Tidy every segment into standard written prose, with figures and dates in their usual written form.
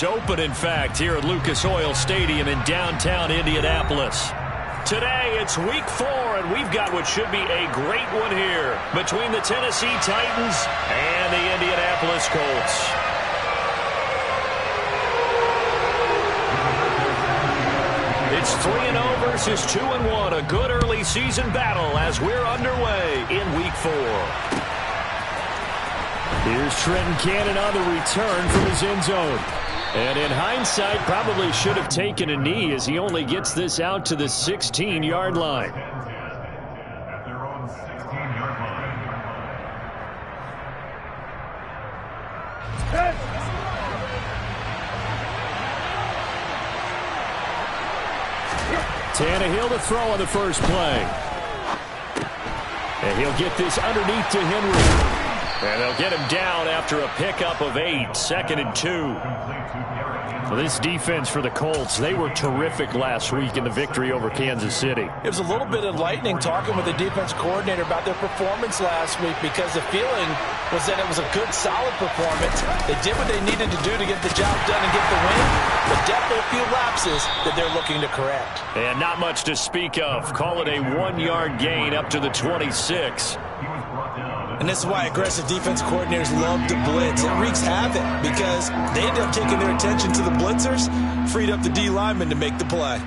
is open, in fact, here at Lucas Oil Stadium in downtown Indianapolis. Today, it's week 4, and we've got what should be a great one here between the Tennessee Titans and the Indianapolis Colts. It's 3-0 versus 2-1, a good early season battle as we're underway in week 4. Here's Trenton Cannon on the return from his end zone. And in hindsight, probably should have taken a knee as he only gets this out to the 16-yard line. At their own 16-yard line. Tannehill to throw on the first play. And he'll get this underneath to Henry. And they'll get him down after a pickup of 8, 2nd and 2. Well, this defense for the Colts, they were terrific last week in the victory over Kansas City. It was a little bit enlightening talking with the defense coordinator about their performance last week because the feeling was that it was a good, solid performance. They did what they needed to do to get the job done and get the win, but definitely a few lapses that they're looking to correct. And not much to speak of. Call it a 1-yard gain up to the 26. And this is why aggressive defense coordinators love to blitz. It wreaks havoc because they end up taking their attention to the blitzers, freed up the D lineman to make the play.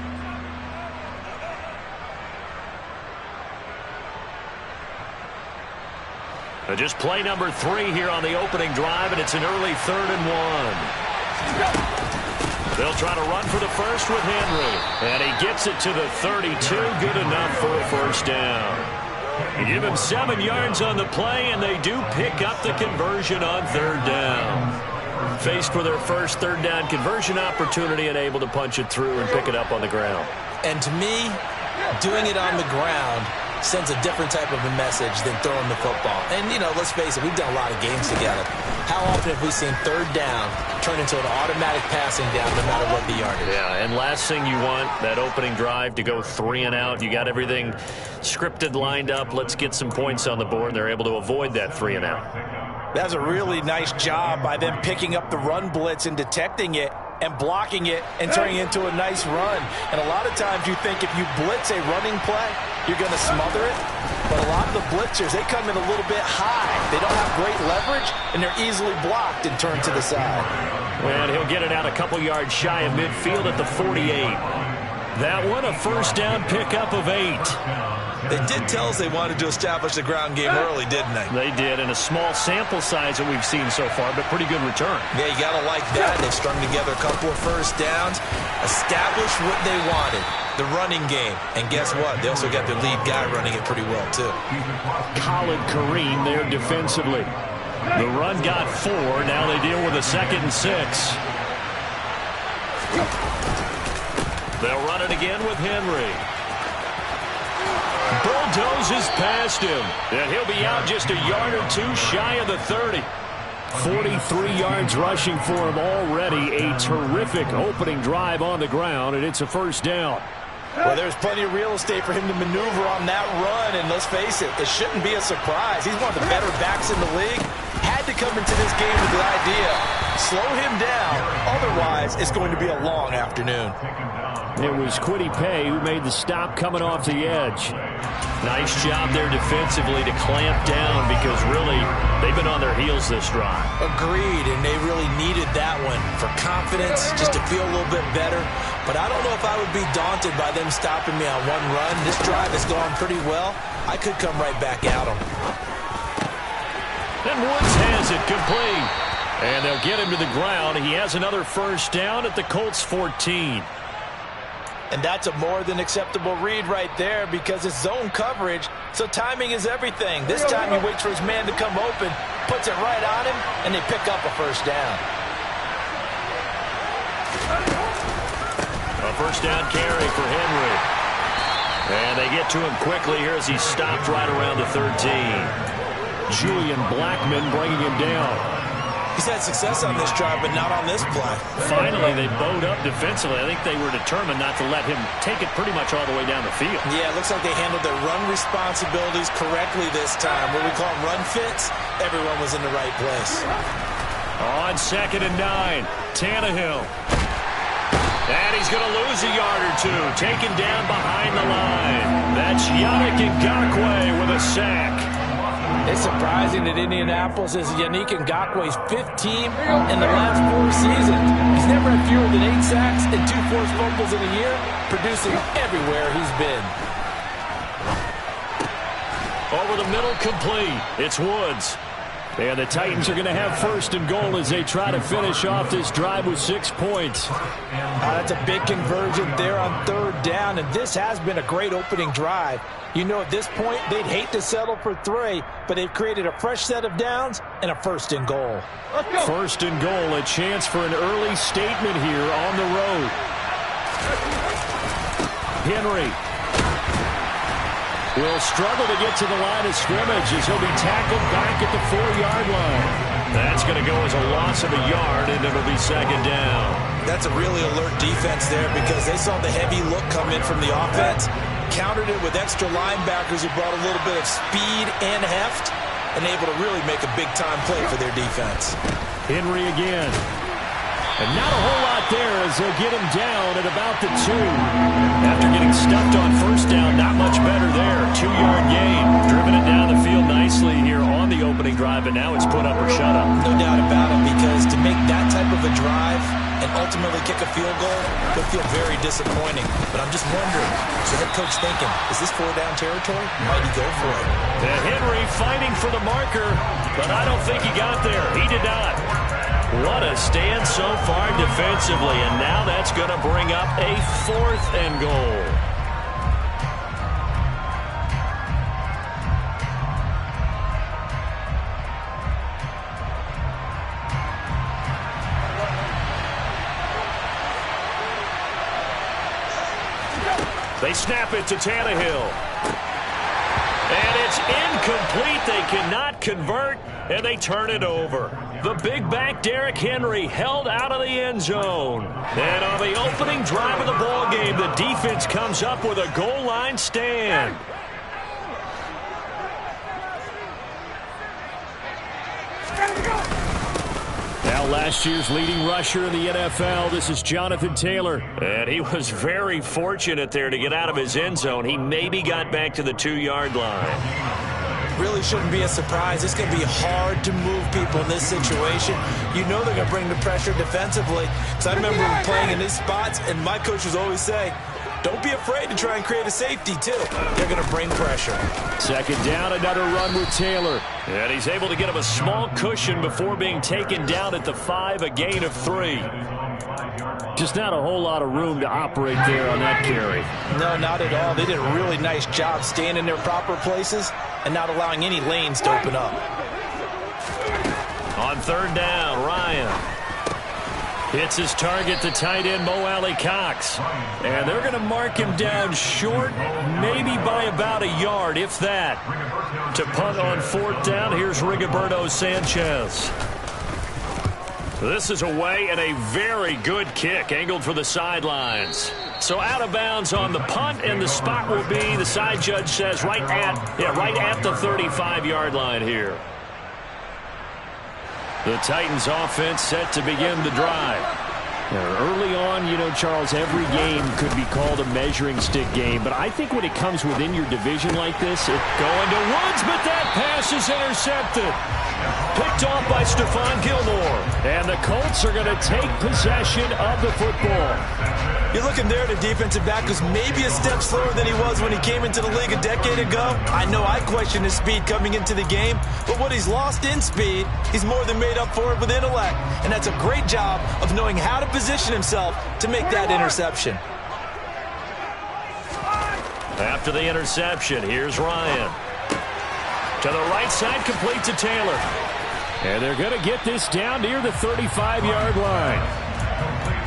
Just play number 3 here on the opening drive, and it's an early 3rd and 1. They'll try to run for the first with Henry. And he gets it to the 32. Good enough for a first down. You give him 7 yards on the play, and they do pick up the conversion on 3rd down. Faced with their first 3rd down conversion opportunity and able to punch it through and pick it up on the ground. And to me, doing it on the ground sends a different type of a message than throwing the football. And, you know, let's face it, we've done a lot of games together. How often have we seen 3rd down turn into an automatic passing down no matter what the yardage? Yeah, and last thing you want, that opening drive to go 3 and out. You got everything scripted, lined up. Let's get some points on the board. They're able to avoid that 3 and out. That's a really nice job by them picking up the run blitz and detecting it and blocking it and turning it into a nice run. And a lot of times you think if you blitz a running play, you're going to smother it. But a lot of the blitzers, they come in a little bit high. They don't have great leverage, and they're easily blocked and turned to the side. And he'll get it out a couple yards shy of midfield at the 48. That one, a first down pickup of 8. They did tell us they wanted to establish the ground game early, didn't they? They did, and a small sample size that we've seen so far, but pretty good return. Yeah, you got to like that. They strung together a couple of first downs, established what they wanted, the running game. And guess what? They also got their lead guy running it pretty well, too. Khalid Kareem there defensively. The run got 4. Now they deal with a 2nd and 6. They'll run it again with Henry. Bulldozes past him. And he'll be out just a yard or 2 shy of the 30. 43 yards rushing for him already. A terrific opening drive on the ground, and it's a first down. Well, there's plenty of real estate for him to maneuver on that run, and let's face it, it shouldn't be a surprise. He's one of the better backs in the league. Had to come into this game with the idea, slow him down, otherwise it's going to be a long afternoon. It was Kwity Paye who made the stop coming off the edge. Nice job there defensively to clamp down because really they've been on their heels this drive. Agreed, and they really needed that one for confidence, just to feel a little bit better. But I don't know if I would be daunted by them stopping me on one run. This drive has gone pretty well. I could come right back at them. And Woods has it complete. And they'll get him to the ground. He has another first down at the Colts 14. And that's a more than acceptable read right there because it's zone coverage, so timing is everything. This time he waits for his man to come open, puts it right on him, and they pick up a first down. A first down carry for Henry. And they get to him quickly here as he stopped right around the 13. Julian Blackmon bringing him down. He's had success on this drive, but not on this play. Finally, they bowed up defensively. I think they were determined not to let him take it pretty much all the way down the field. Yeah, it looks like they handled their run responsibilities correctly this time. What we call run fits, everyone was in the right place. On 2nd and 9. Tannehill. And he's going to lose a yard or two. Taken down behind the line. That's Yannick Ngakoue with a sack. It's surprising that Indianapolis is Yannick Ngakoue's 5th team in the last 4 seasons. He's never had fewer than 8 sacks and 2 forced fumbles in a year, producing everywhere he's been. Over the middle, complete. It's Woods. And the Titans are going to have first and goal as they try to finish off this drive with 6 points. That's a big conversion there on 3rd down, and this has been a great opening drive. You know, at this point, they'd hate to settle for 3, but they've created a fresh set of downs and a first and goal. First and goal, a chance for an early statement here on the road. Henry will struggle to get to the line of scrimmage as he'll be tackled back at the 4-yard line. That's going to go as a loss of a yard, and it'll be 2nd down. That's a really alert defense there because they saw the heavy look come in from the offense, countered it with extra linebackers who brought a little bit of speed and heft, and able to really make a big-time play for their defense. Henry again. And not a whole lot there as they'll get him down at about the 2. After getting stuffed on first down, not much better there. 2-yard gain. Driven it down the field nicely here on the opening drive, and now it's put up or shut up. No doubt about it, because to make that type of a drive and ultimately kick a field goal could feel very disappointing. But I'm just wondering, is the head coach thinking, is this 4-down territory? Might he go for it? And Henry fighting for the marker, but I don't think he got there. He did not. What a stand so far defensively, and now that's going to bring up a 4th and goal. They snap it to Tannehill. And it's incomplete. They cannot convert, and they turn it over. The big back Derrick Henry held out of the end zone. And on the opening drive of the ball game, the defense comes up with a goal line stand. Now last year's leading rusher in the NFL, this is Jonathan Taylor. And he was very fortunate there to get out of his end zone. He maybe got back to the 2-yard line. Really shouldn't be a surprise. It's going to be hard to move people in this situation. You know they're going to bring the pressure defensively. Because I remember playing in these spots, and my coach was always saying, don't be afraid to try and create a safety, too. They're going to bring pressure. 2nd down, another run with Taylor. And he's able to get him a small cushion before being taken down at the 5, a gain of 3. Just not a whole lot of room to operate there on that carry. No, not at all. They did a really nice job staying in their proper places and not allowing any lanes to open up. On 3rd down, Ryan hits his target, the tight end, Mo Alley-Cox. And they're going to mark him down short, maybe by about a yard, if that. To punt on 4th down, here's Rigoberto Sanchez. This is away and a very good kick, angled for the sidelines. So out of bounds on the punt, and the spot will be, the side judge says, right at the 35-yard line here. The Titans offense set to begin the drive. Now, early on, you know, Charles, every game could be called a measuring stick game, but I think when it comes within your division like this, it's going to Woods, but that pass is intercepted. Picked off by Stephon Gilmore. And the Colts are going to take possession of the football. You're looking there at a defensive back who's maybe a step slower than he was when he came into the league a decade ago. I know I questioned his speed coming into the game, but what he's lost in speed, he's more than made up for it with intellect. And that's a great job of knowing how to position himself to make that interception. After the interception, here's Ryan. To the right side, complete to Taylor. And they're going to get this down near the 35-yard line.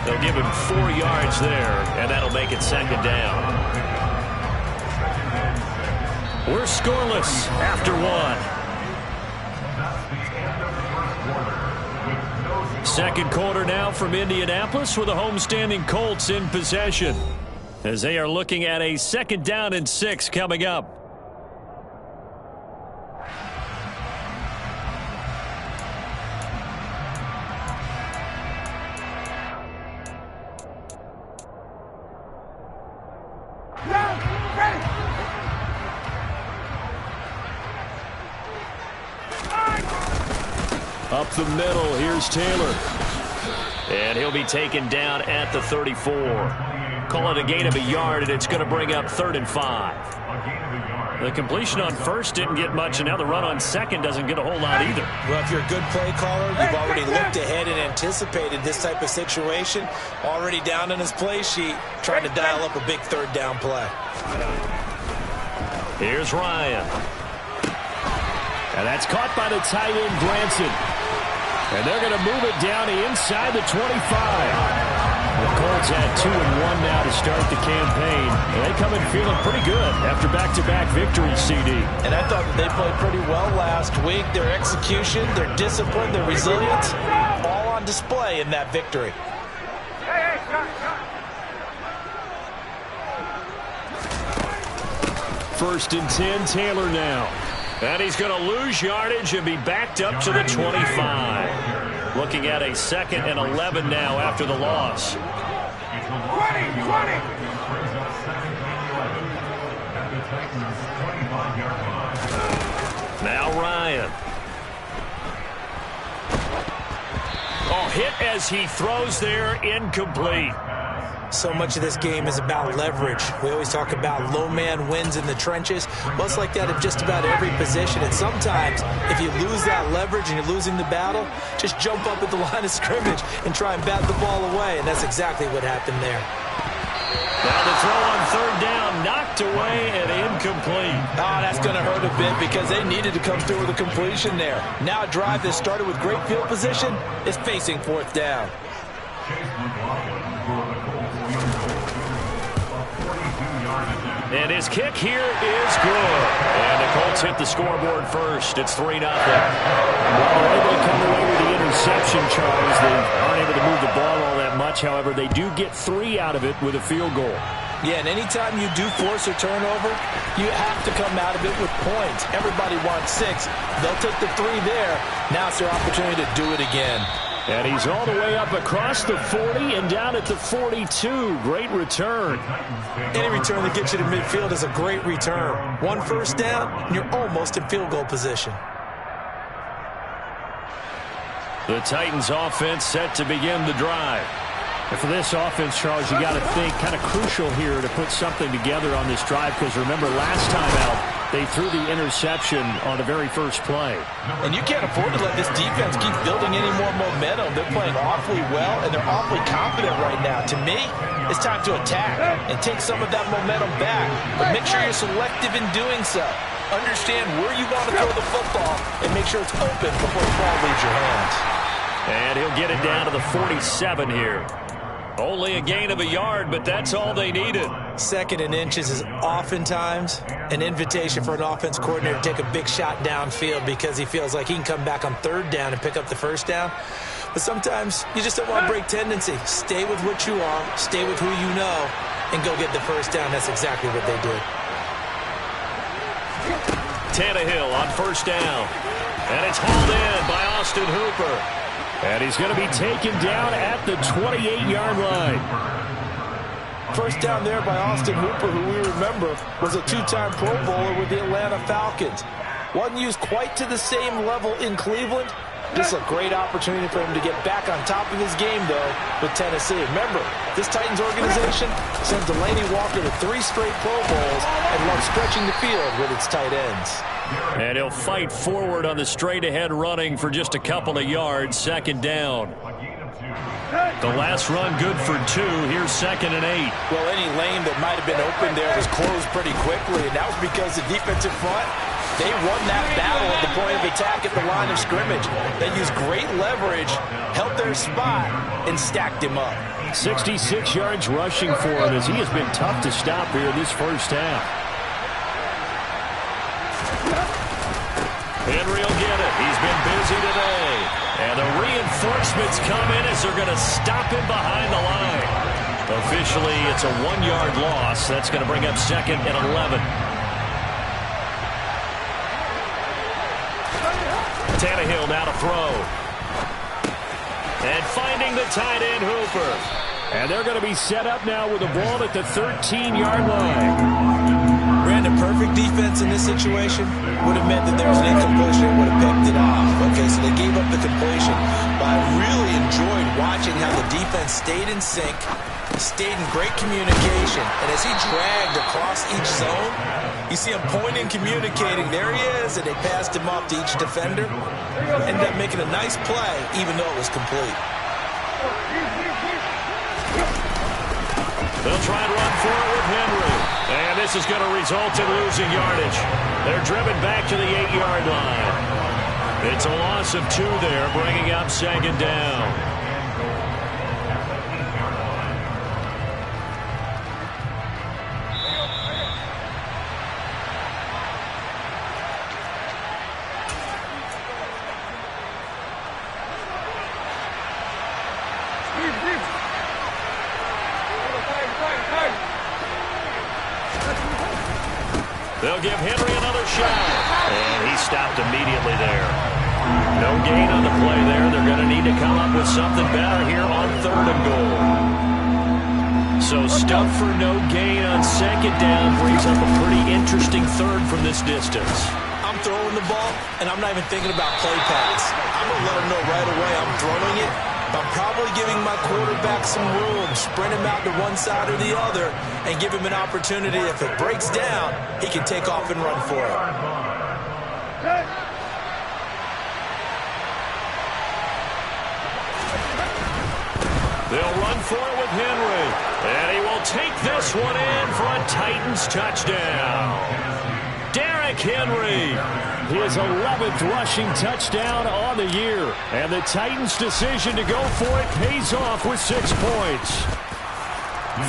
They'll give him 4 yards there, and that'll make it 2nd down. We're scoreless after 1. Second quarter now from Indianapolis with the homestanding Colts in possession, as they are looking at a 2nd down and 6 coming up. Up the middle, here's Taylor. And he'll be taken down at the 34. Call it a gain of a yard, and it's going to bring up 3rd and 5. The completion on first didn't get much, and now the run on second doesn't get a whole lot either. Well, if you're a good play caller, you've already looked ahead and anticipated this type of situation. Already down in his play sheet, trying to dial up a big 3rd down play. Here's Ryan. And that's caught by the tight end, Granson. And they're going to move it down inside the 25. The Colts had 2-1 now to start the campaign. And they come in feeling pretty good after back-to-back victories, CD. And I thought that they played pretty well last week. Their execution, their discipline, their resilience, all on display in that victory. First and 10, Taylor now. And he's going to lose yardage and be backed up to the 25. Looking at a 2nd and 11 now after the loss. 20. Now Ryan. Oh, hit as he throws there, incomplete. So much of this game is about leverage. We always talk about low man wins in the trenches. Well, it's like that in just about every position. And sometimes, if you lose that leverage and you're losing the battle, just jump up at the line of scrimmage and try and bat the ball away. And that's exactly what happened there. Now the throw on 3rd down, knocked away and incomplete. Oh, that's going to hurt a bit because they needed to come through with a completion there. Now a drive that started with great field position is facing 4th down. And his kick here is good. And the Colts hit the scoreboard first. It's 3-0. Well, they're able to come away with the interception, Charles. They aren't able to move the ball all that much. However, they do get 3 out of it with a field goal. Yeah, and anytime you do force a turnover, you have to come out of it with points. Everybody wants 6. They'll take the 3 there. Now it's their opportunity to do it again. And he's all the way up across the 40 and down at the 42. Great return. Any return that gets you to midfield is a great return. 1 first down, and you're almost in field goal position. The Titans offense set to begin the drive. And for this offense, Charles, you got to think kind of crucial here to put something together on this drive, because remember last time out, they threw the interception on the very first play. And you can't afford to let this defense keep building any more momentum. They're playing awfully well, and they're awfully confident right now. To me, it's time to attack and take some of that momentum back. But make sure you're selective in doing so. Understand where you want to throw the football and make sure it's open before the ball leaves your hands. And he'll get it down to the 47 here. Only a gain of a yard, but that's all they needed. 2nd and inches is oftentimes an invitation for an offense coordinator to take a big shot downfield because he feels like he can come back on 3rd down and pick up the 1st down. But sometimes you just don't want to break tendency. Stay with what you are, stay with who you know, and go get the 1st down. That's exactly what they did. Tannehill on 1st down. And it's hauled in by Austin Hooper. And he's going to be taken down at the 28-yard line. 1st down there by Austin Hooper, who we remember was a 2-time Pro Bowler with the Atlanta Falcons. Wasn't used quite to the same level in Cleveland. This is a great opportunity for him to get back on top of his game, though, with Tennessee. Remember, this Titans organization sent Delaney Walker to 3 straight Pro Bowls and loves stretching the field with its tight ends. And he'll fight forward on the straight-ahead running for just a couple of yards, 2nd down. The last run good for 2. Here's 2nd and 8. Well, any lane that might have been open there was closed pretty quickly, and that was because the defensive front, they won that battle at the point of attack at the line of scrimmage. They used great leverage, held their spot, and stacked him up. 66 yards rushing for him as he has been tough to stop here this first half. Henry will get it. He's been busy today. And the reinforcements come in as they're going to stop him behind the line. Officially, it's a 1-yard loss. That's going to bring up 2nd and 11. Tannehill now to throw. And finding the tight end, Hooper. And they're going to be set up now with the ball at the 13-yard line. Brandon, perfect defense in this situation would have meant that there was an incompletion and would have picked it off. Okay, so they gave up the completion. But I really enjoyed watching how the defense stayed in sync, stayed in great communication. And as he dragged across each zone, you see him pointing, communicating. There he is, and they passed him off to each defender. Ended up making a nice play, even though it was complete. They'll try and run for it with Henry. And this is going to result in losing yardage. They're driven back to the 8-yard line. It's a loss of 2 there, bringing up 2nd down. They'll give Henry another shot. And he stopped immediately there. No gain on the play there. They're going to need to come up with something better here on 3rd and goal. So stuff for no gain on 2nd down brings up a pretty interesting 3rd from this distance. I'm throwing the ball, and I'm not even thinking about play pass. I'm going to let him know right away I'm throwing it. But I'm probably giving my quarterback some room, spread him out to one side or the other, and give him an opportunity. If it breaks down, he can take off and run for it. They'll run for it with Henry. And he will take this one in for a Titans touchdown. Derrick Henry, his 11th rushing touchdown on the year. And the Titans' decision to go for it pays off with 6 points.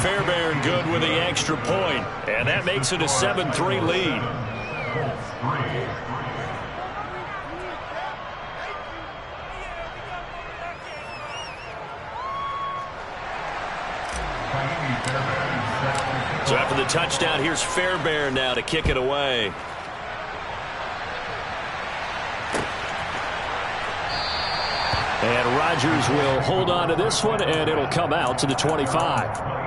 Fairbairn good with the extra point. And that makes it a 7-3 lead. So after the touchdown, here's Fairbairn now to kick it away. And Rodgers will hold on to this one, and it'll come out to the 25.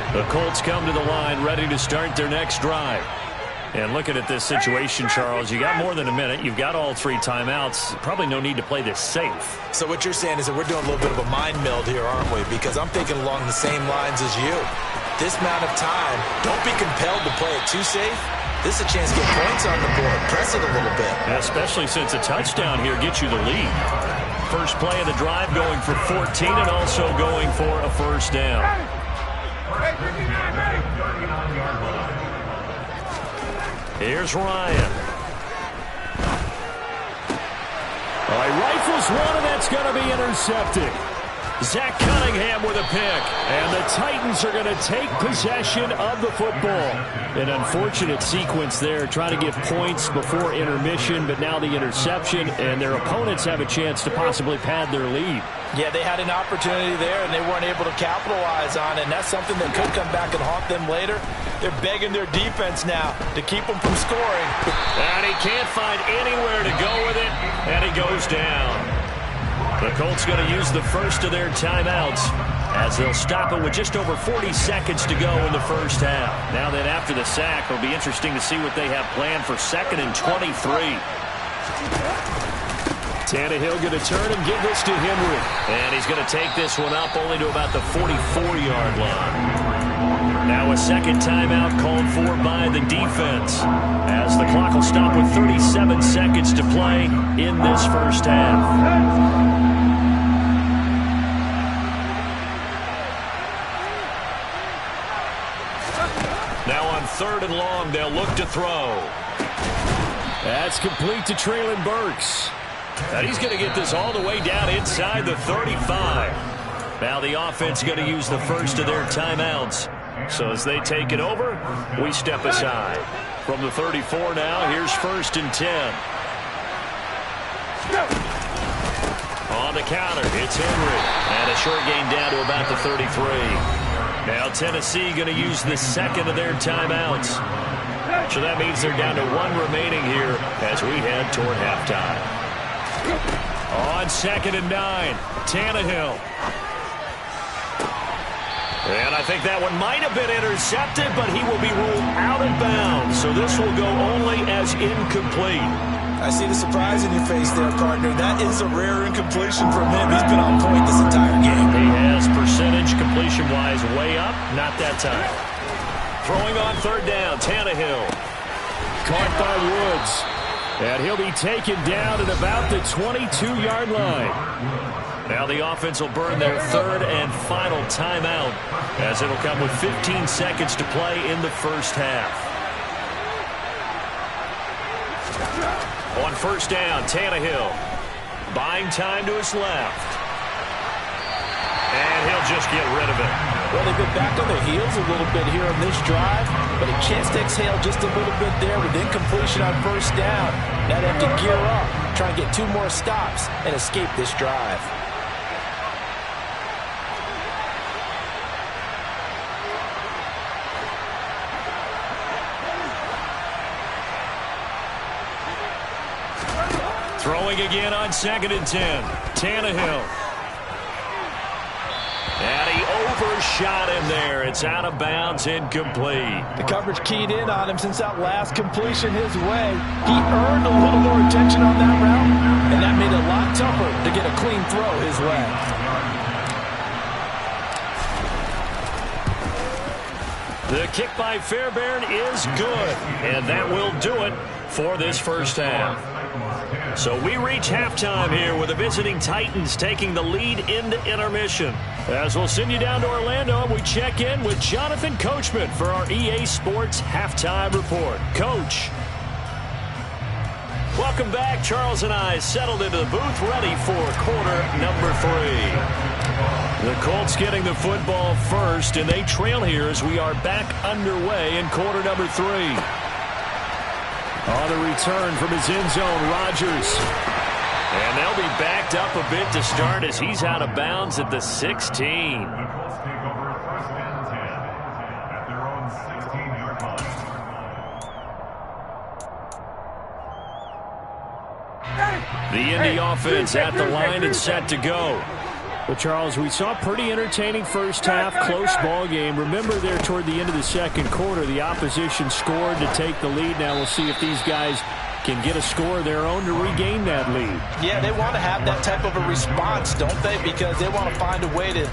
The Colts come to the line ready to start their next drive. And looking at this situation, Charles, you got more than a minute. You've got all 3 timeouts. Probably no need to play this safe. So what you're saying is that we're doing a little bit of a mind meld here, aren't we? Because I'm thinking along the same lines as you. This amount of time, don't be compelled to play it too safe. This is a chance to get points on the board. Press it a little bit. Especially since a touchdown here gets you the lead. First play of the drive going for 14 and also going for a first down. Here's Ryan. All right, rifles one, and that's going to be intercepted. Zach Cunningham with a pick. And the Titans are going to take possession of the football. An unfortunate sequence there, trying to get points before intermission, but now the interception, and their opponents have a chance to possibly pad their lead. Yeah, they had an opportunity there, and they weren't able to capitalize on it, and that's something that could come back and haunt them later. They're begging their defense now to keep them from scoring. And he can't find anywhere to go with it, and he goes down. The Colts going to use the first of their timeouts as they'll stop it with just over 40 seconds to go in the first half. Now that after the sack, it'll be interesting to see what they have planned for 2nd and 23. Tannehill going to turn and give this to Henry. And he's going to take this one up only to about the 44-yard line. Now a second timeout called for by the defense as the clock will stop with 37 seconds to play in this first half. Now on 3rd and long, they'll look to throw. That's complete to Traylon Burks. And he's going to get this all the way down inside the 35. Now the offense going to use the first of their timeouts. So as they take it over, we step aside. From the 34 now, here's 1st and 10. On the counter, it's Henry. And a short gain down to about the 33. Now Tennessee going to use the second of their timeouts. So that means they're down to one remaining here as we head toward halftime. On 2nd and 9, Tannehill. And I think that one might have been intercepted, but he will be ruled out of bounds. So this will go only as incomplete. I see the surprise in your face there, partner. That is a rare incompletion from him. He's been on point this entire game. He has percentage completion-wise way up. Not that time. Throwing on 3rd down, Tannehill. Caught by Woods. And he'll be taken down at about the 22-yard line. Now the offense will burn their 3rd and final timeout as it'll come with 15 seconds to play in the first half. On 1st down, Tannehill. Buying time to his left. And he'll just get rid of it. Well, they've been back on their heels a little bit here on this drive, but a chance to exhale just a little bit there with incompletion on 1st down. Now they have to gear up, try and get 2 more stops, and escape this drive. Throwing again on 2nd and 10. Tannehill. And he overshot him there. It's out of bounds, incomplete. The coverage keyed in on him since that last completion his way. He earned a little more attention on that route, and that made it a lot tougher to get a clean throw his way. The kick by Fairbairn is good, and that will do it for this first half. So we reach halftime here with the visiting Titans taking the lead into intermission. As we'll send you down to Orlando, we check in with Jonathan Coachman for our EA Sports Halftime Report. Coach. Welcome back. Charles and I settled into the booth ready for quarter number 3. The Colts getting the football first, and they trail here as we are back underway in quarter number 3. On the return from his end zone, Rodgers. And they'll be backed up a bit to start as he's out of bounds at the 16. The Colts take over 1st and 10 at their own 16-yard line. The Indy offense at the line and set to go. Well, Charles, we saw a pretty entertaining first half, close ball game. Remember there toward the end of the second quarter, the opposition scored to take the lead. Now we'll see if these guys can get a score of their own to regain that lead. Yeah, they want to have that type of a response, don't they? Because they want to find a way to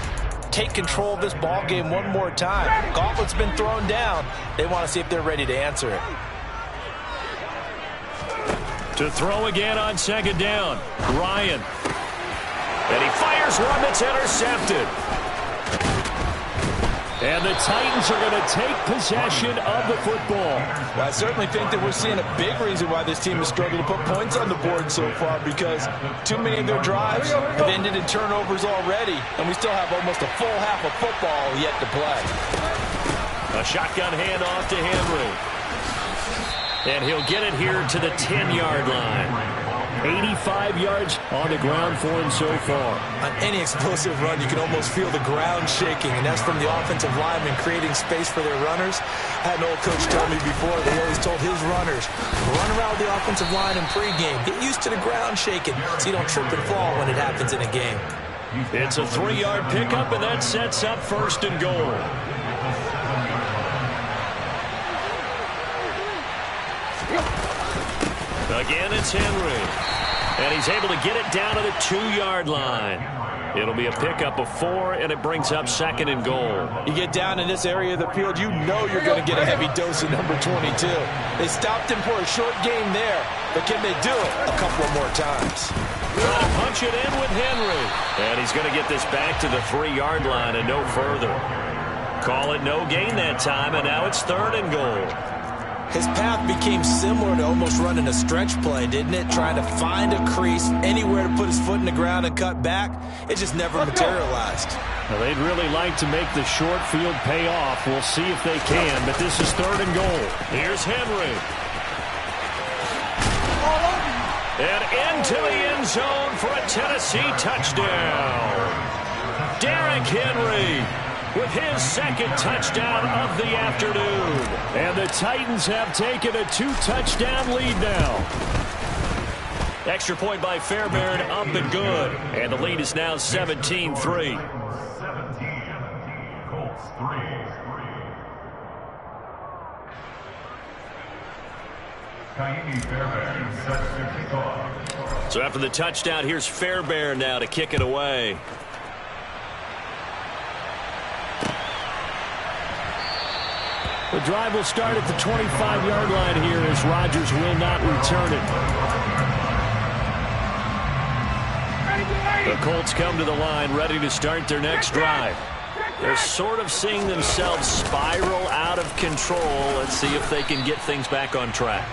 take control of this ball game one more time. Gauntlet's been thrown down. They want to see if they're ready to answer it. To throw again on 2nd down, Ryan. And he fires one that's intercepted. And the Titans are going to take possession of the football. Well, I certainly think that we're seeing a big reason why this team has struggled to put points on the board so far, because too many of their drives have ended in turnovers already, and we still have almost a full half of football yet to play. A shotgun handoff to Henry. And he'll get it here to the 10-yard line. 85 yards on the ground for him so far. On any explosive run, you can almost feel the ground shaking, and that's from the offensive linemen creating space for their runners. I had an old coach tell me before, they always told his runners, run around the offensive line in pregame. Get used to the ground shaking so you don't trip and fall when it happens in a game. It's a 3-yard pickup, and that sets up 1st and goal. Again, it's Henry. And he's able to get it down to the 2-yard line. It'll be a pickup of 4, and it brings up 2nd and goal. You get down in this area of the field, you know you're going to get a heavy dose of number 22. They stopped him for a short game there, but can they do it a couple of more times? Trying to punch it in with Henry. And he's going to get this back to the 3-yard line and no further. Call it no gain that time, and now it's 3rd and goal. His path became similar to almost running a stretch play, didn't it? Trying to find a crease, anywhere to put his foot in the ground and cut back. It just never materialized. Well, they'd really like to make the short field pay off. We'll see if they can, but this is 3rd and goal. Here's Henry. And into the end end zone for a Tennessee touchdown. Derrick Henry with his second touchdown of the afternoon. And the Titans have taken a 2-touchdown lead now. Extra point by Fairbairn, up and good. And the lead is now 17-3. 17, Colts 3. Kaimi Fairbairn sets the kickoff. So after the touchdown, here's Fairbairn now to kick it away. The drive will start at the 25-yard line here as Rodgers will not return it. The Colts come to the line ready to start their next drive. They're sort of seeing themselves spiral out of control. Let's see if they can get things back on track.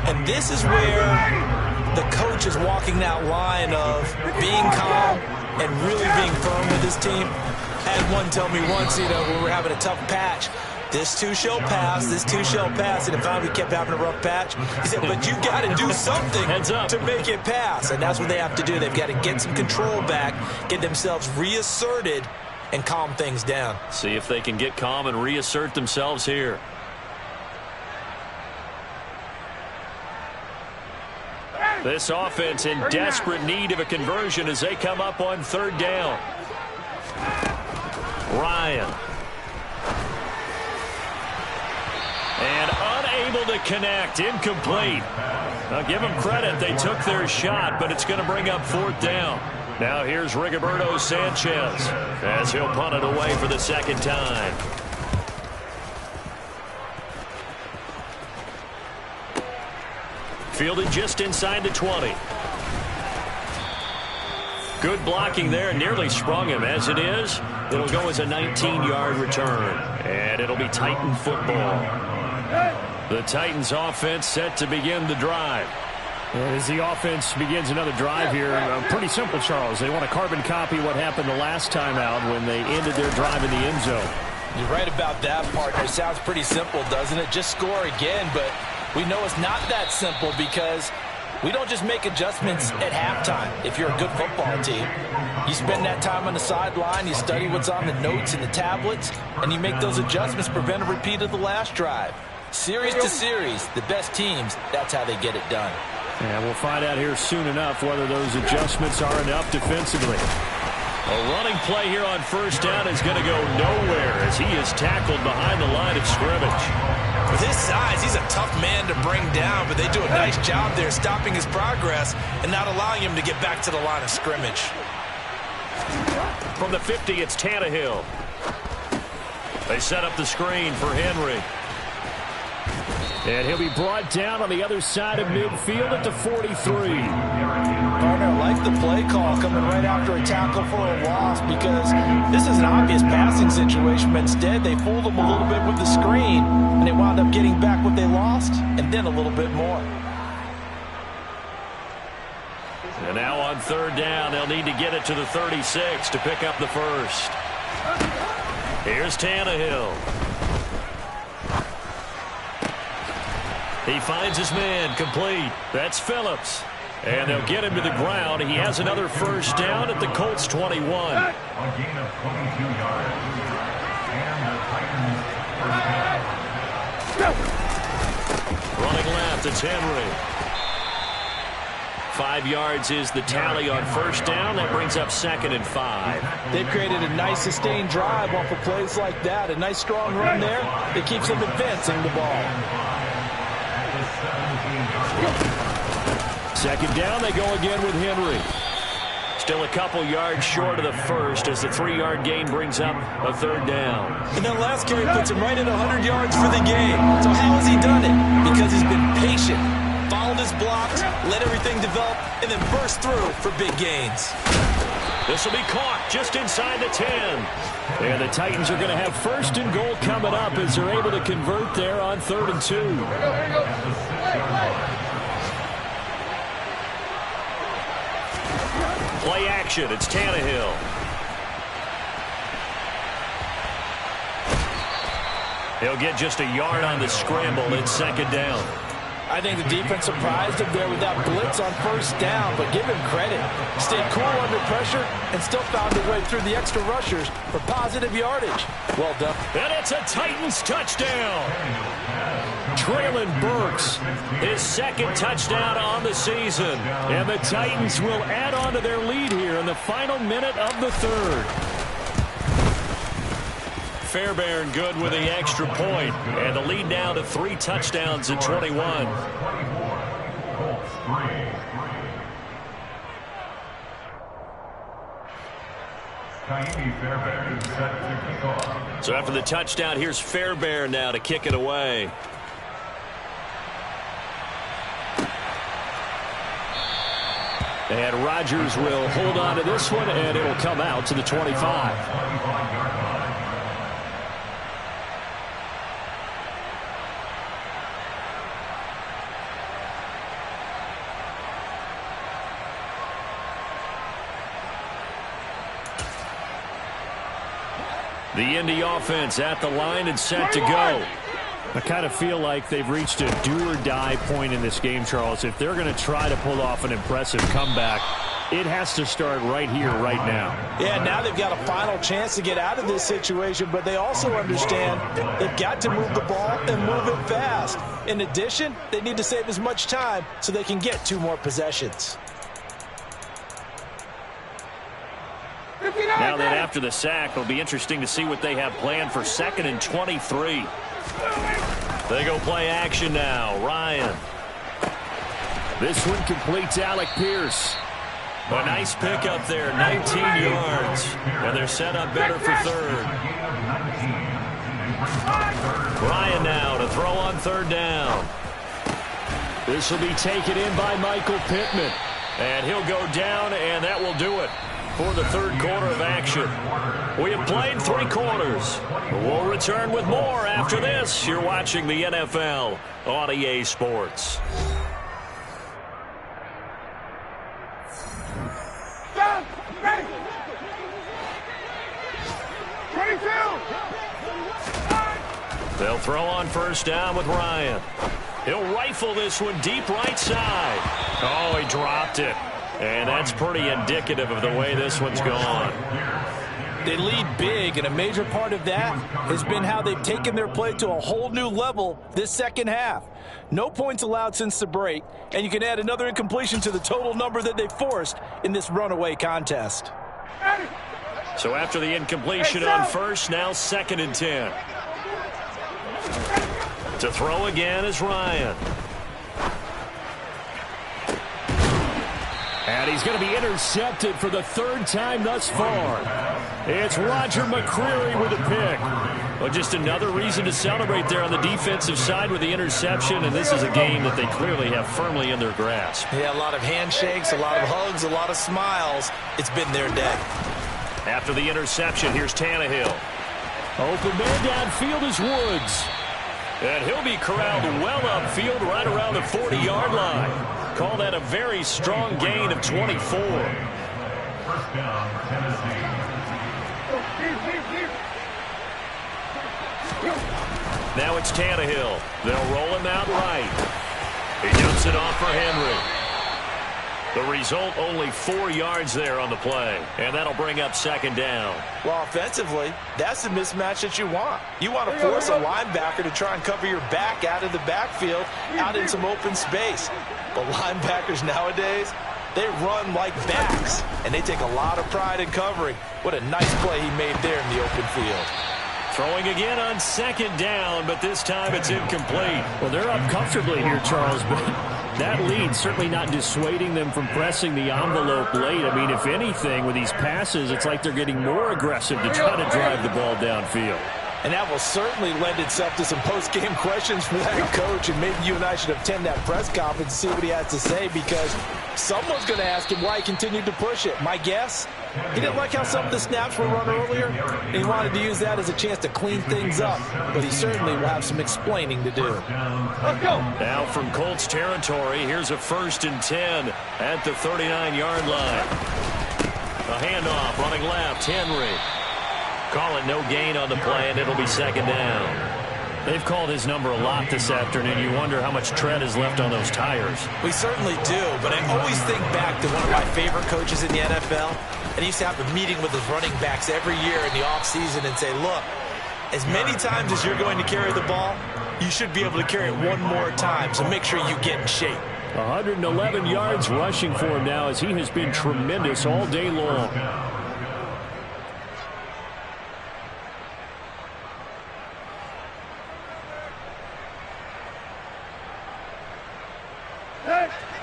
And this is where the coach is walking that line of being calm and really being firm with his team. I had one tell me once, when we were having a tough patch, this too shall pass, this too shall pass, and if finally we kept having a rough patch, he said, but you got to do something to make it pass, and that's what they have to do. They've got to get some control back, get themselves reasserted, and calm things down. See if they can get calm and reassert themselves here. This offense in desperate need of a conversion as they come up on third down. Ryan. And unable to connect. Incomplete. Now give them credit. They took their shot, but it's going to bring up fourth down. Now here's Rigoberto Sanchez as he'll punt it away for the second time. Fielded just inside the 20. Good blocking there. Nearly sprung him. As it is, it'll go as a 19-yard return. And it'll be Titan football. The Titans offense set to begin the drive. And as the offense begins another drive here, pretty simple, Charles. They want to carbon copy what happened the last time out when they ended their drive in the end zone. You're right about that, partner. It sounds pretty simple, doesn't it? Just score again, but we know it's not that simple because we don't just make adjustments at halftime if you're a good football team. You spend that time on the sideline, you study what's on the notes and the tablets, and you make those adjustments, prevent a repeat of the last drive. Series to series, the best teams, that's how they get it done. And we'll find out here soon enough whether those adjustments are enough defensively. A running play here on first down is going to go nowhere as he is tackled behind the line of scrimmage. With his size, he's a tough man to bring down, but they do a nice job there stopping his progress and not allowing him to get back to the line of scrimmage. From the 50, it's Tannehill. They set up the screen for Henry. And he'll be brought down on the other side of midfield at the 43. Partner, I like the play call coming right after a tackle for a loss because this is an obvious passing situation, but instead they fooled him a little bit with the screen, and they wound up getting back what they lost and then a little bit more. And now on third down, they'll need to get it to the 36 to pick up the first. Here's Tannehill. He finds his man complete. That's Phillips. And they'll get him to the ground. He has another first down at the Colts 21. A gain of 22 yards. And the Titans first down. Running left, it's Henry. 5 yards is the tally on first down. That brings up 2nd and 5. They've created a nice sustained drive off of plays like that. A nice strong run there that keeps them advancing the ball. Second down, they go again with Henry. Still a couple yards short of the first as the 3-yard gain brings up a third down. And that last carry puts him right at 100 yards for the game. So how has he done it? Because he's been patient, followed his blocks, let everything develop, and then burst through for big gains. This will be caught just inside the 10. And the Titans are going to have first and goal coming up as they're able to convert there on 3rd and 2. Play action. It's Tannehill. He'll get just a yard on the scramble. It's 2nd down. I I think the defense surprised him there with that blitz on first down, but give him credit. Stayed cool under pressure and still found a way through the extra rushers for positive yardage. Well done. And it's a Titans touchdown. Traylon Burks, his second touchdown on the season. And the Titans will add on to their lead here in the final minute of the third. Fairbairn good with the extra point. And the lead now to 3 touchdowns at 21. So after the touchdown, here's Fairbairn now to kick it away. And Rodgers will hold on to this one, and it'll come out to the 25. The Indy offense at the line and set to go. I kind of feel like they've reached a do-or-die point in this game, Charles. If they're going to try to pull off an impressive comeback, it has to start right here, right now. Yeah, now they've got a final chance to get out of this situation, but they also understand they've got to move the ball and move it fast. In addition, they need to save as much time so they can get 2 more possessions. Now that after the sack, it'll be interesting to see what they have planned for 2nd and 23. They go play action now. Ryan. This one completes Alec Pierce. A nice pickup there, 19 yards. And they're set up better for third. Ryan now to throw on 3rd down. This will be taken in by Michael Pittman. And he'll go down, and that will do it for the 3rd quarter of action. We have played 3 quarters. We'll return with more after this. You're watching the NFL on EA Sports. They'll throw on 1st down with Ryan. He'll rifle this one deep right side. Oh, he dropped it. And that's pretty indicative of the way this one's gone. They lead big, and a major part of that has been how they've taken their play to a whole new level this second half. No points allowed since the break, and you can add another incompletion to the total number that they forced in this runaway contest. So after the incompletion on 1st, now 2nd and 10. To throw again is Ryan. And he's going to be intercepted for the 3rd time thus far. It's Roger McCreary with a pick. Well, just another reason to celebrate there on the defensive side with the interception, and this is a game that they clearly have firmly in their grasp. Yeah, a lot of handshakes, a lot of hugs, a lot of smiles. It's been their day. After the interception, here's Tannehill. Open man downfield is Woods. And he'll be corralled well upfield right around the 40-yard line. Call that a very strong gain of 24. 1st down, Tennessee. Now it's Tannehill. They'll roll him out right. He dumps it off for Henry. The result, only 4 yards there on the play. And that'll bring up 2nd down. Well, offensively, that's the mismatch that you want. You want to force a linebacker to try and cover your back out of the backfield, out in some open space. But linebackers nowadays, they run like backs, and they take a lot of pride in covering. What a nice play he made there in the open field. Throwing again on 2nd down, but this time it's incomplete. Well, they're up comfortably here, Charles, but that lead certainly not dissuading them from pressing the envelope late. I mean, if anything, with these passes, it's like they're getting more aggressive to try to drive the ball downfield. And that will certainly lend itself to some post-game questions for that coach, and maybe you and I should attend that press conference and see what he has to say, because someone's going to ask him why he continued to push it. My guess, he didn't like how some of the snaps were run earlier, and he wanted to use that as a chance to clean things up, but he certainly will have some explaining to do. Let's go. Now from Colts territory, here's a 1st and 10 at the 39-yard line. A handoff running left, Henry. Call it no gain on the play, and it'll be 2nd down. They've called his number a lot this afternoon. You wonder how much tread is left on those tires. We certainly do, but I always think back to one of my favorite coaches in the NFL, and he used to have a meeting with his running backs every year in the offseason and say, look, as many times as you're going to carry the ball, you should be able to carry it one more time, so make sure you get in shape. 111 yards rushing for him now as he has been tremendous all day long.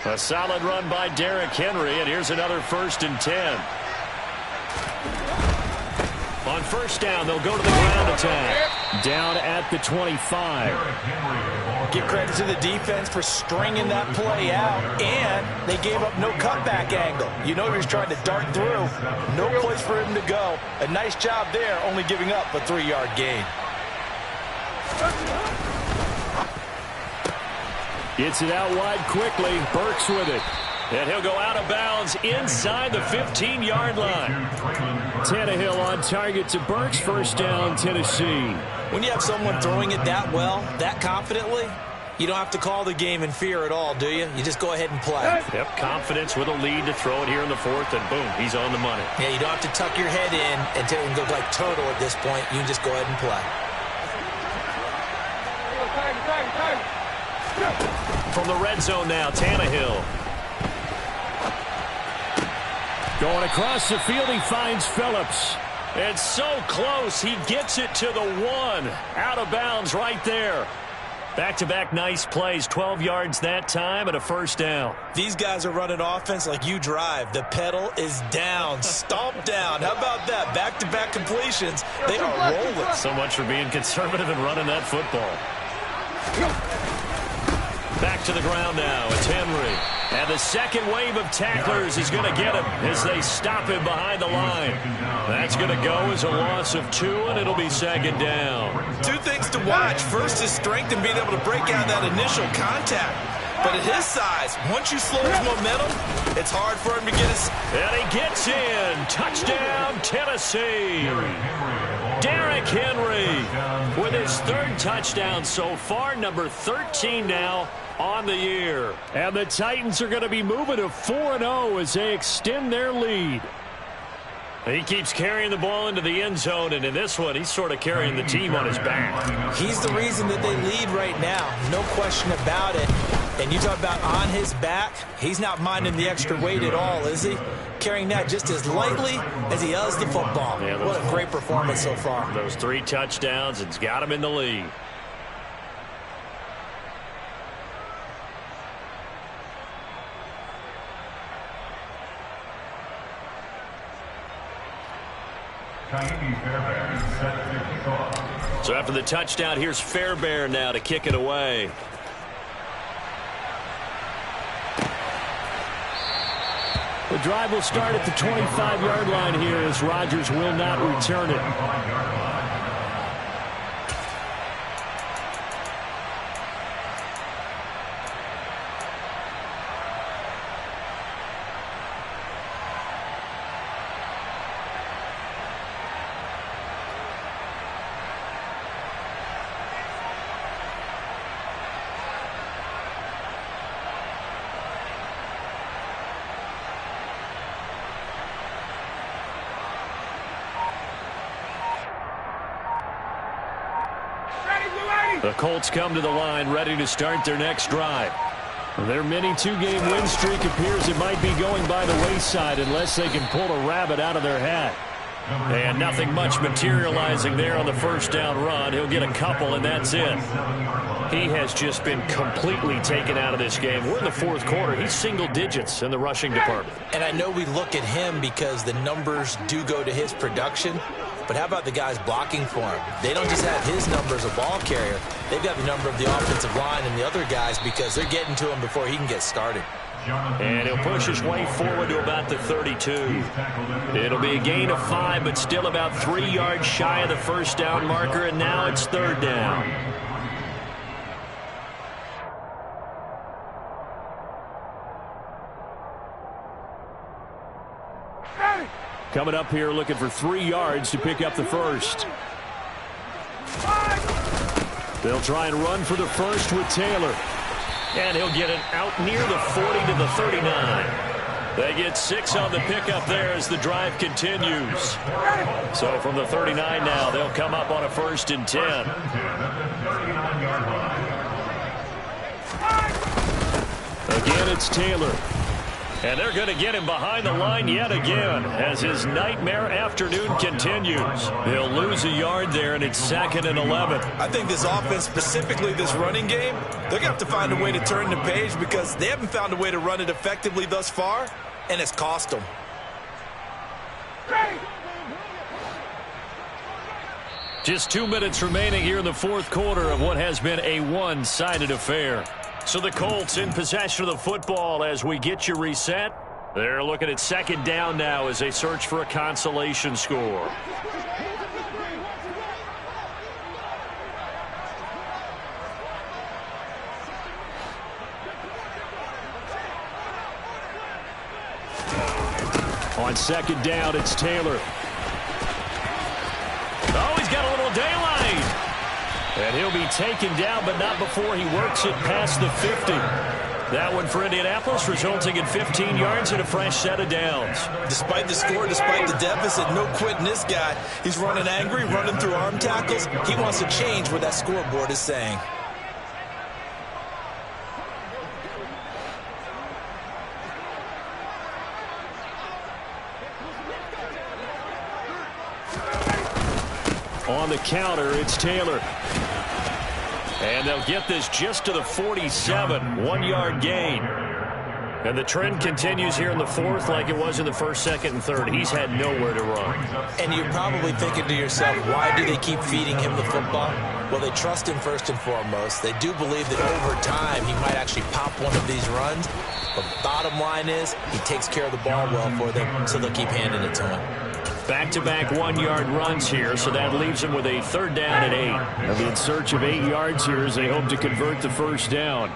A solid run by Derrick Henry, and here's another 1st and 10. On first down, they'll go to the ground attack. Down at the 25. Give credit to the defense for stringing that play out, and they gave up no cutback angle. You know he was trying to dart through. No place for him to go. A nice job there, only giving up a 3-yard gain. Gets it out wide quickly. Burks with it. And he'll go out of bounds inside the 15-yard line. Tannehill on target to Burks. First down, Tennessee. When you have someone throwing it that well, that confidently, you don't have to call the game in fear at all, do you? You just go ahead and play. Yep, confidence with a lead to throw it here in the 4th, and boom, he's on the money. Yeah, you don't have to tuck your head in and go like turtle at this point. You can just go ahead and play. From the red zone now, Tannehill. Going across the field, he finds Phillips. It's so close, he gets it to the 1. Out of bounds right there. Back-to-back nice plays, 12 yards that time and a first down. These guys are running offense like you drive. The pedal is down, stomp down. How about that? Back-to-back completions. They are rolling. So much for being conservative and running that football. Back to the ground now. It's Henry. And the second wave of tacklers is going to get him as they stop him behind the line. That's going to go as a loss of 2, and it'll be 2nd down. 2 things to watch. First is strength and being able to break out that initial contact. But at his size, once you slow his momentum, it's hard for him to get his... And he gets in. Touchdown, Tennessee. Derrick Henry with his 3rd touchdown so far, number 13 now on the year. And the Titans are going to be moving to 4-0 as they extend their lead. He keeps carrying the ball into the end zone, and in this one, he's sort of carrying the team on his back. He's the reason that they lead right now. No question about it. And you talk about on his back, he's not minding the extra weight at all, is he? Carrying that just as lightly as he does the football. Yeah, what a great performance so far. Those 3 touchdowns, it's got him in the lead. So after the touchdown, here's Fairbairn now to kick it away. The drive will start at the 25-yard line here as Rodgers will not return it. The Colts come to the line ready to start their next drive. Their mini 2-game win streak appears it might be going by the wayside unless they can pull a rabbit out of their hat. And nothing much materializing there on the first down run. He'll get a couple, and that's it. He has just been completely taken out of this game. We're in the 4th quarter. He's single digits in the rushing department. And I know we look at him because the numbers do go to his production. But how about the guys blocking for him? They don't just have his number as a ball carrier. They've got the number of the offensive line and the other guys because they're getting to him before he can get started. And he'll push his way forward to about the 32. It'll be a gain of 5, but still about 3 yards shy of the first down marker, and now it's 3rd down. Coming up here looking for 3 yards to pick up the first. They'll try and run for the first with Taylor. And he'll get it out near the 40 to the 39. They get 6 on the pickup there as the drive continues. So from the 39 now, they'll come up on a 1st and 10. Again, it's Taylor. And they're going to get him behind the line yet again as his nightmare afternoon continues. They'll lose a yard there, and it's 2nd and 11. I think this offense, specifically this running game, they're going to have to find a way to turn the page because they haven't found a way to run it effectively thus far, and it's cost them. Just 2 minutes remaining here in the 4th quarter of what has been a one-sided affair. So the Colts in possession of the football as we get you reset. They're looking at 2nd down now as they search for a consolation score. On 2nd down, it's Taylor. Oh, he's got a little daylight. And he'll be taken down, but not before he works it past the 50. That one for Indianapolis, resulting in 15 yards and a fresh set of downs. Despite the score, despite the deficit, no quitting this guy. He's running angry, running through arm tackles. He wants to change what that scoreboard is saying. On the counter, it's Taylor. And they'll get this just to the 47, 1-yard gain. And the trend continues here in the 4th like it was in the 1st, 2nd, and 3rd. He's had nowhere to run. And you're probably thinking to yourself, why do they keep feeding him the football? Well, they trust him first and foremost. They do believe that over time he might actually pop one of these runs. But bottom line is he takes care of the ball well for them, so they'll keep handing it to him. Back-to-back 1-yard runs here, so that leaves them with a 3rd down and 8. They'll be in search of 8 yards here as they hope to convert the 1st down.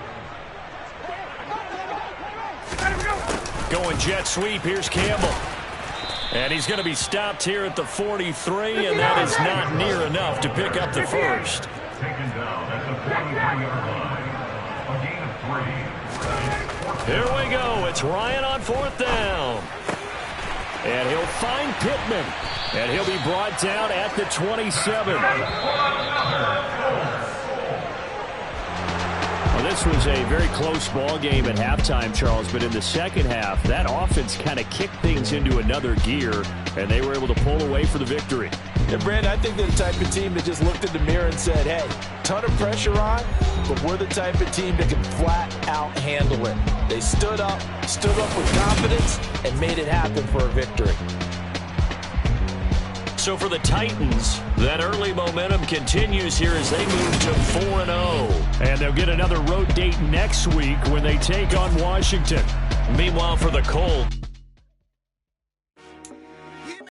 Going jet sweep, here's Campbell. And he's going to be stopped here at the 43, and that is not near enough to pick up the 1st. Taken down at the 43-yard line. A gain of 3. Here we go. It's Ryan on 4th down. And he'll find Pittman. And he'll be brought down at the 27. Well, this was a very close ball game at halftime, Charles, but in the second half, that offense kind of kicked things into another gear, and they were able to pull away for the victory. And Brandon, I think they're the type of team that just looked in the mirror and said, hey, ton of pressure on, but we're the type of team that can flat out handle it. They stood up with confidence, and made it happen for a victory. So for the Titans, that early momentum continues here as they move to 4-0. And they'll get another road date next week when they take on Washington. Meanwhile, for the Colts,